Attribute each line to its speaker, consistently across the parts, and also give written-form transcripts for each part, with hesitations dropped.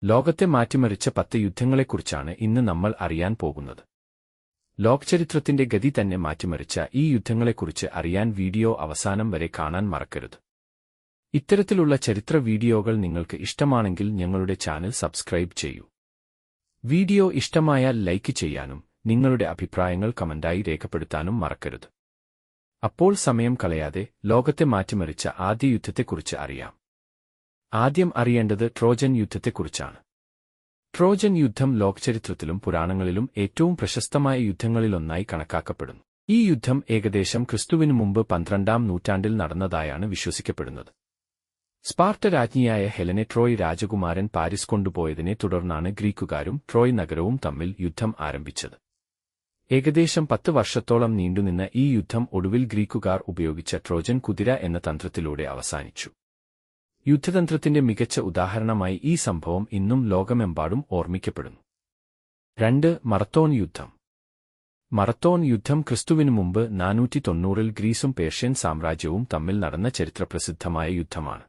Speaker 1: ലോകത്തെ മാറ്റിമറിച്ച 10 യുദ്ധങ്ങളെക്കുറിച്ചാണ് ഇന്ന് നമ്മൾ അറിയാൻ പോകുന്നത്. ലോകചരിത്രത്തിന്റെ ഗതി തന്നെ മാറ്റിമറിച്ച ഈ യുദ്ധങ്ങളെക്കുറിച്ച് അറിയാൻ വീഡിയോ അവസാനം വരെ കാണാൻ മറക്കരുത്. ഇത്തരത്തിലുള്ള ചരിത്ര വീഡിയോകൾ നിങ്ങൾക്ക് ഇഷ്ടമാണെങ്കിൽ ഞങ്ങളുടെ ചാനൽ സബ്സ്ക്രൈബ് ചെയ്യൂ. വീഡിയോ ഇഷ്ടമായാൽ ലൈക്ക് ചെയ്യാനും നിങ്ങളുടെ അഭിപ്രായങ്ങൾ കമന്റായി രേഖപ്പെടുത്താനും മറക്കരുത്. അപ്പോൾ സമയം കളയാതെ ലോകത്തെ മാറ്റിമറിച്ച ആദ്യ യുദ്ധത്തെക്കുറിച്ച് അറിയാം. ആദ്യം അറിയേണ്ടത് ട്രോജൻ യുദ്ധത്തെക്കുറിച്ചാണ്. ട്രോജൻ യുദ്ധം ലോകചരിത്രത്തിലും പുരാണങ്ങളിലും ഏറ്റവും പ്രശസ്തമായ യുദ്ധങ്ങളിലൊന്നായി കണക്കാക്കപ്പെടുന്നു. ഈ യുദ്ധം ഏകദേശം ക്രിസ്തുവിനു മുമ്പ് 12-ാം നൂറ്റാണ്ടിൽ നടന്നതായാണ് വിശ്വസിക്കപ്പെടുന്നത്. സ്പാർട്ട രാജ്ഞിയായ ഹെലനെ ട്രോയ് രാജകുമാരൻ പാരിസ് കൊണ്ടുപോയതിനെ തുടർന്നാണ് ഗ്രീക്കുകാരും ട്രോയ് നഗരവും തമ്മിൽ യുദ്ധം ആരംഭിച്ചത്. ഏകദേശം 10 വർഷത്തോളം നീണ്ടുനിന്ന ഈ യുദ്ധം ഒടുവിൽ ഗ്രീക്കുകാർ ഉപയോഗിച്ച ട്രോജൻ കുതിര എന്ന തന്ത്രത്തിലൂടെ അവസാനിച്ചു. യുദ്ധതന്ത്രത്തിന്റെ മികച്ച ഉദാഹരണമായി ഈ സംഭവം ഇന്നും ലോകമെമ്പാടും ഓർമ്മിക്കപ്പെടുന്നു. 2. മറത്തോൺ യുദ്ധം. മറത്തോൺ യുദ്ധം ക്രിസ്തുവിനു മുമ്പ് 490-ൽ ഗ്രീസും പേർഷ്യൻ സാമ്രാജ്യവും തമ്മിൽ നടന്ന ചരിത്രപ്രസിദ്ധമായ യുദ്ധമാണ്.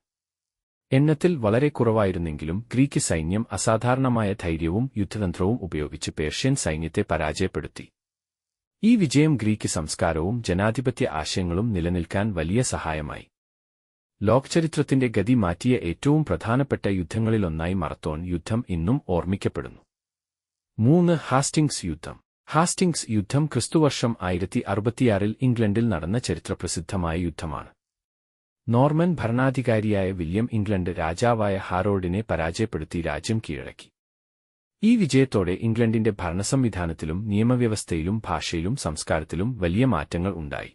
Speaker 1: എണ്ണത്തിൽ വളരെ കുറവായിരുന്നെങ്കിലും ഗ്രീക്ക് സൈന്യം അസാധാരണമായ ധൈര്യവും യുദ്ധതന്ത്രവും ഉപയോഗിച്ച് പേർഷ്യൻ സൈന്യത്തെ പരാജയപ്പെടുത്തി. ഈ വിജയം ഗ്രീക്ക് സംസ്കാരവും ജനാധിപത്യ ആശയങ്ങളും നിലനിൽക്കാൻ വലിയ സഹായമായി. ലോകചരിത്രത്തിന്റെ ഗതി മാറ്റിയ ഏറ്റവും പ്രധാനപ്പെട്ട യുദ്ധങ്ങളിലൊന്നായി മറത്തോൺ യുദ്ധം ഇന്നും ഓർമ്മിക്കപ്പെടുന്നു. 3. ഹാസ്റ്റിംഗ്സ് യുദ്ധം. ഹാസ്റ്റിംഗ്സ് യുദ്ധം ക്രിസ്തുവർഷം 1066-ൽ ഇംഗ്ലണ്ടിൽ നടന്ന ചരിത്രപ്രസിദ്ധമായ യുദ്ധമാണ്. നോർമൻ ഭരണാധികാരിയായ വില്യം ഇംഗ്ലണ്ട് രാജാവായ ഹാരോൾഡിനെ പരാജയപ്പെടുത്തി രാജ്യം കീഴടക്കി. ഈ വിജയത്തോടെ ഇംഗ്ലണ്ടിന്റെ ഭരണസംവിധാനത്തിലും നിയമവ്യവസ്ഥയിലും ഭാഷയിലും സംസ്കാരത്തിലും വലിയ മാറ്റങ്ങൾ ഉണ്ടായി.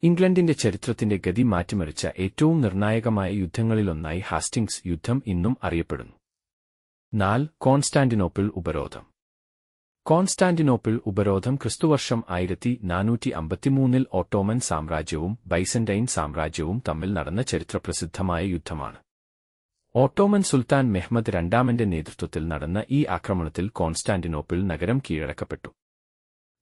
Speaker 1: ഇംഗ്ലണ്ടിന്റെ ചരിത്രത്തിന്റെ ഗതി മാറ്റിമറിച്ച ഏറ്റവും നിർണായകമായ യുദ്ധങ്ങളിലൊന്നായി ഹാസ്റ്റിംഗ്സ് യുദ്ധം ഇന്നും അറിയപ്പെടുന്നു. 4. കോൺസ്റ്റാന്റിനോപ്പിൾ ഉപരോധം. കോൺസ്റ്റാന്റിനോപ്പിൾ ഉപരോധം ക്രിസ്തുവർഷം 1453-ൽ ഓട്ടോമൻ സാമ്രാജ്യവും ബൈസന്റൈൻ സാമ്രാജ്യവും തമ്മിൽ നടന്ന ചരിത്രപ്രസിദ്ധമായ യുദ്ധമാണ്. ഓട്ടോമൻ സുൽത്താൻ മെഹ്മദ് രണ്ടാമന്റെ നേതൃത്വത്തിൽ നടന്ന ഈ ആക്രമണത്തിൽ കോൺസ്റ്റാന്റിനോപ്പിൾ നഗരം കീഴടക്കപ്പെട്ടു.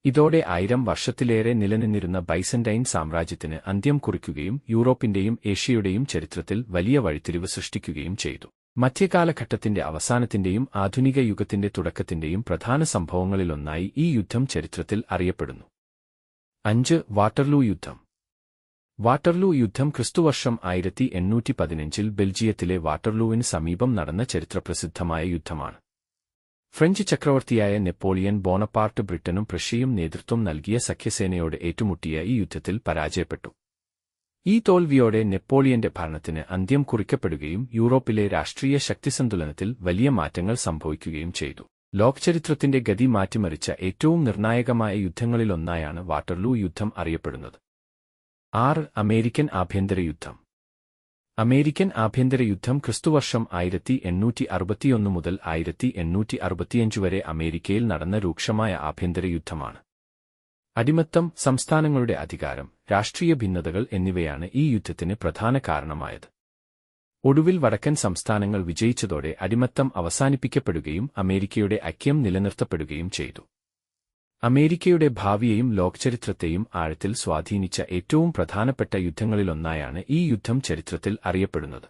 Speaker 1: ഇതോടെ 1000 വർഷത്തിലേറെ നിലനിന്നിരുന്ന ബൈസന്റൈൻ സാമ്രാജ്യത്തിന് അന്ത്യം കുറിക്കുകയും യൂറോപ്പിന്റെയും ഏഷ്യയുടെയും ചരിത്രത്തിൽ വലിയ വഴിത്തിരിവ് സൃഷ്ടിക്കുകയും ചെയ്തു. മധ്യകാലഘട്ടത്തിന്റെ അവസാനത്തിന്റെയും ആധുനിക യുഗത്തിന്റെ തുടക്കത്തിന്റെയും പ്രധാന സംഭവങ്ങളിലൊന്നായി ഈ യുദ്ധം ചരിത്രത്തിൽ അറിയപ്പെടുന്നു. 5. വാട്ടർലൂ യുദ്ധം. വാട്ടർലൂ യുദ്ധം ക്രിസ്തുവർഷം 1815-ൽ ബെൽജിയത്തിലെ വാട്ടർലൂവിന് സമീപം നടന്ന ചരിത്രപ്രസിദ്ധമായ യുദ്ധമാണ്. ഫ്രഞ്ച് ചക്രവർത്തിയായ നെപ്പോളിയൻ ബോണപ്പാർട്ട് ബ്രിട്ടനും പ്രഷ്യയും നേതൃത്വം നൽകിയ സഖ്യസേനയോട് ഏറ്റുമുട്ടിയ ഈ യുദ്ധത്തിൽ പരാജയപ്പെട്ടു. ഈ തോൽവിയോടെ നെപ്പോളിയന്റെ ഭരണത്തിന് അന്ത്യം കുറിക്കപ്പെടുകയും യൂറോപ്പിലെ രാഷ്ട്രീയ ശക്തിസന്തുലനത്തിൽ വലിയ മാറ്റങ്ങൾ സംഭവിക്കുകയും ചെയ്തു. ലോകചരിത്രത്തിന്റെ ഗതി മാറ്റിമറിച്ച ഏറ്റവും നിർണായകമായ യുദ്ധങ്ങളിലൊന്നായാണ് വാട്ടർലൂ യുദ്ധം അറിയപ്പെടുന്നത്. 6. അമേരിക്കൻ ആഭ്യന്തര യുദ്ധം. അമേരിക്കൻ ആഭ്യന്തര യുദ്ധം ക്രിസ്തുവർഷം 1861 മുതൽ 1865 വരെ അമേരിക്കയിൽ നടന്ന രൂക്ഷമായ ആഭ്യന്തര യുദ്ധമാണ്. അടിമത്തം, സംസ്ഥാനങ്ങളുടെ അധികാരം, രാഷ്ട്രീയ ഭിന്നതകൾ എന്നിവയാണ് ഈ യുദ്ധത്തിന് പ്രധാന കാരണമായത്. ഒടുവിൽ വടക്കൻ സംസ്ഥാനങ്ങൾ വിജയിച്ചതോടെ അടിമത്തം അവസാനിപ്പിക്കപ്പെടുകയും അമേരിക്കയുടെ ഐക്യം നിലനിർത്തപ്പെടുകയും ചെയ്തു. അമേരിക്കയുടെ ഭാവിയെയും ലോകചരിത്രത്തെയും ആഴത്തിൽ സ്വാധീനിച്ച ഏറ്റവും പ്രധാനപ്പെട്ട യുദ്ധങ്ങളിലൊന്നായാണ് ഈ യുദ്ധം ചരിത്രത്തിൽ അറിയപ്പെടുന്നത്.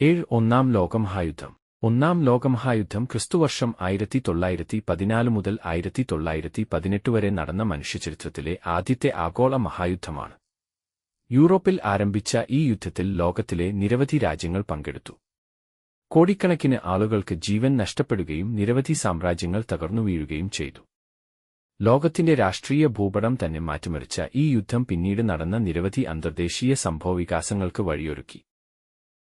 Speaker 1: 7. ഒന്നാം ലോകമഹായുദ്ധം. ഒന്നാം ലോകമഹായുദ്ധം ക്രിസ്തുവർഷം 1914 മുതൽ 1918 വരെ നടന്ന മനുഷ്യചരിത്രത്തിലെ ആദ്യത്തെ ആഗോള മഹായുദ്ധമാണ്. യൂറോപ്പിൽ ആരംഭിച്ച ഈ യുദ്ധത്തിൽ ലോകത്തിലെ നിരവധി രാജ്യങ്ങൾ പങ്കെടുത്തു. കോടിക്കണക്കിന് ആളുകൾക്ക് ജീവൻ നഷ്ടപ്പെടുകയും നിരവധി സാമ്രാജ്യങ്ങൾ തകർന്നുവീഴുകയും ചെയ്തു. ലോകത്തിന്റെ രാഷ്ട്രീയ ഭൂപടം തന്നെ മാറ്റിമറിച്ച ഈ യുദ്ധം പിന്നീട് നടന്ന നിരവധി അന്തർദേശീയ സംഭവവികാസങ്ങൾക്ക് വഴിയൊരുക്കി.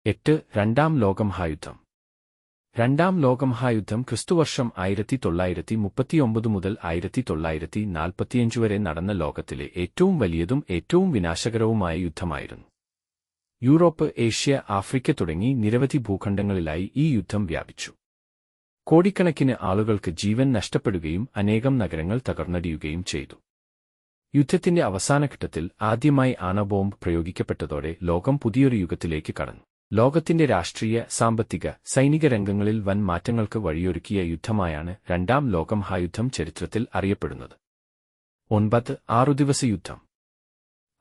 Speaker 1: 8. രണ്ടാം ലോകമഹായുദ്ധം. രണ്ടാം ലോകമഹായുദ്ധം ക്രിസ്തുവർഷം 1939 മുതൽ 1945 വരെ നടന്ന ലോകത്തിലെ ഏറ്റവും വലിയതും ഏറ്റവും വിനാശകരവുമായ യുദ്ധമായിരുന്നു. യൂറോപ്പ്, ഏഷ്യ, ആഫ്രിക്ക തുടങ്ങി നിരവധി ഭൂഖണ്ഡങ്ങളിലായി ഈ യുദ്ധം വ്യാപിച്ചു. കോടിക്കണക്കിന് ആളുകൾക്ക് ജീവൻ നഷ്ടപ്പെടുകയും അനേകം നഗരങ്ങൾ തകർന്നടിയുകയും ചെയ്തു. യുദ്ധത്തിന്റെ അവസാനഘട്ടത്തിൽ ആദ്യമായി ആണവബോംബ് പ്രയോഗിക്കപ്പെട്ടതോടെ ലോകം പുതിയൊരു യുഗത്തിലേക്ക് കടന്നു. ലോകത്തിന്റെ രാഷ്ട്രീയ, സാമ്പത്തിക, സൈനിക രംഗങ്ങളിൽ വൻ മാറ്റങ്ങൾക്ക് വഴിയൊരുക്കിയ യുദ്ധമായാണ് രണ്ടാം ലോകമഹായുദ്ധം ചരിത്രത്തിൽ അറിയപ്പെടുന്നത്. 9. 6 ദിവസ യുദ്ധം.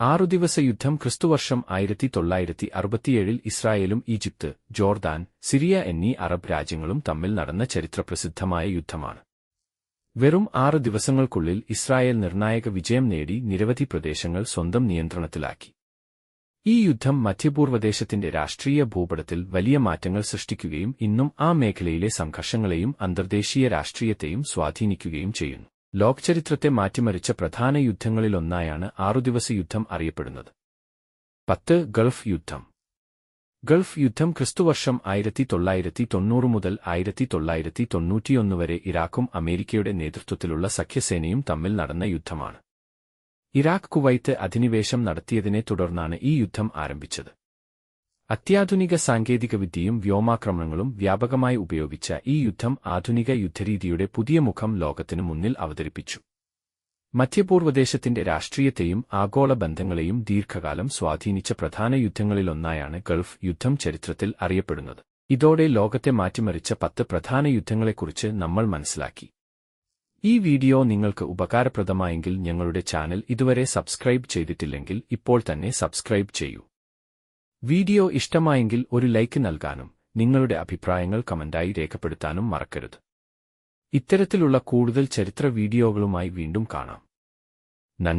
Speaker 1: ആറുദിവസ യുദ്ധം ക്രിസ്തുവർഷം 1967 ഇസ്രായേലും ഈജിപ്ത്, ജോർദാൻ, സിറിയ എന്നീ അറബ് രാജ്യങ്ങളും തമ്മിൽ നടന്ന ചരിത്രപ്രസിദ്ധമായ യുദ്ധമാണ്. വെറും 6 ദിവസങ്ങൾക്കുള്ളിൽ ഇസ്രായേൽ നിർണായക വിജയം നേടി നിരവധി പ്രദേശങ്ങൾ സ്വന്തം നിയന്ത്രണത്തിലാക്കി. ഈ യുദ്ധം മധ്യപൂർവ്വദേശത്തിന്റെ രാഷ്ട്രീയ ഭൂപടത്തിൽ വലിയ മാറ്റങ്ങൾ സൃഷ്ടിക്കുകയും ഇന്നും ആ മേഖലയിലെ സംഘർഷങ്ങളെയും അന്തർദേശീയ രാഷ്ട്രീയത്തെയും സ്വാധീനിക്കുകയും ചെയ്യുന്നു. ലോകചരിത്രത്തെ മാറ്റിമറിച്ച പ്രധാന യുദ്ധങ്ങളിലൊന്നായാണ് ആറുദിവസ യുദ്ധം അറിയപ്പെടുന്നത്. 10 ഗൾഫ് യുദ്ധം. ഗൾഫ് യുദ്ധം ക്രിസ്തുവർഷം 1990 മുതൽ 1991 വരെ ഇറാഖും അമേരിക്കയുടെ നേതൃത്വത്തിലുള്ള സഖ്യസേനയും തമ്മിൽ നടന്ന യുദ്ധമാണ്. ഇറാഖ് കുവൈത്ത് അധിനിവേശം നടത്തിയതിനെ തുടർന്നാണ് ഈ യുദ്ധം ആരംഭിച്ചത്. അത്യാധുനിക സാങ്കേതികവിദ്യയും വ്യോമാക്രമണങ്ങളും വ്യാപകമായി ഉപയോഗിച്ച ഈ യുദ്ധം ആധുനിക യുദ്ധരീതിയുടെ പുതിയ മുഖം ലോകത്തിനു മുന്നിൽ അവതരിപ്പിച്ചു. മധ്യപൂർവ്വദേശത്തിന്റെ രാഷ്ട്രീയത്തെയും ആഗോള ബന്ധങ്ങളെയും ദീർഘകാലം സ്വാധീനിച്ച പ്രധാന യുദ്ധങ്ങളിലൊന്നായാണ് ഗൾഫ് യുദ്ധം ചരിത്രത്തിൽ അറിയപ്പെടുന്നത്. ഇതോടെ ലോകത്തെ മാറ്റിമറിച്ച 10 പ്രധാന യുദ്ധങ്ങളെക്കുറിച്ച് നമ്മൾ മനസ്സിലാക്കി. ഈ വീഡിയോ നിങ്ങൾക്ക് ഉപകാരപ്രദമായെങ്കിൽ ഞങ്ങളുടെ ചാനൽ ഇതുവരെ സബ്സ്ക്രൈബ് ചെയ്തിട്ടില്ലെങ്കിൽ ഇപ്പോൾ തന്നെ സബ്സ്ക്രൈബ് ചെയ്യൂ. വീഡിയോ ഇഷ്ടമായെങ്കിൽ ഒരു ലൈക്ക് നൽകാനും നിങ്ങളുടെ അഭിപ്രായങ്ങൾ കമന്റായി രേഖപ്പെടുത്താനും മറക്കരുത്. ഇത്തരത്തിലുള്ള കൂടുതൽ ചരിത്ര വീഡിയോകളുമായി വീണ്ടും കാണാം. നന്ദി.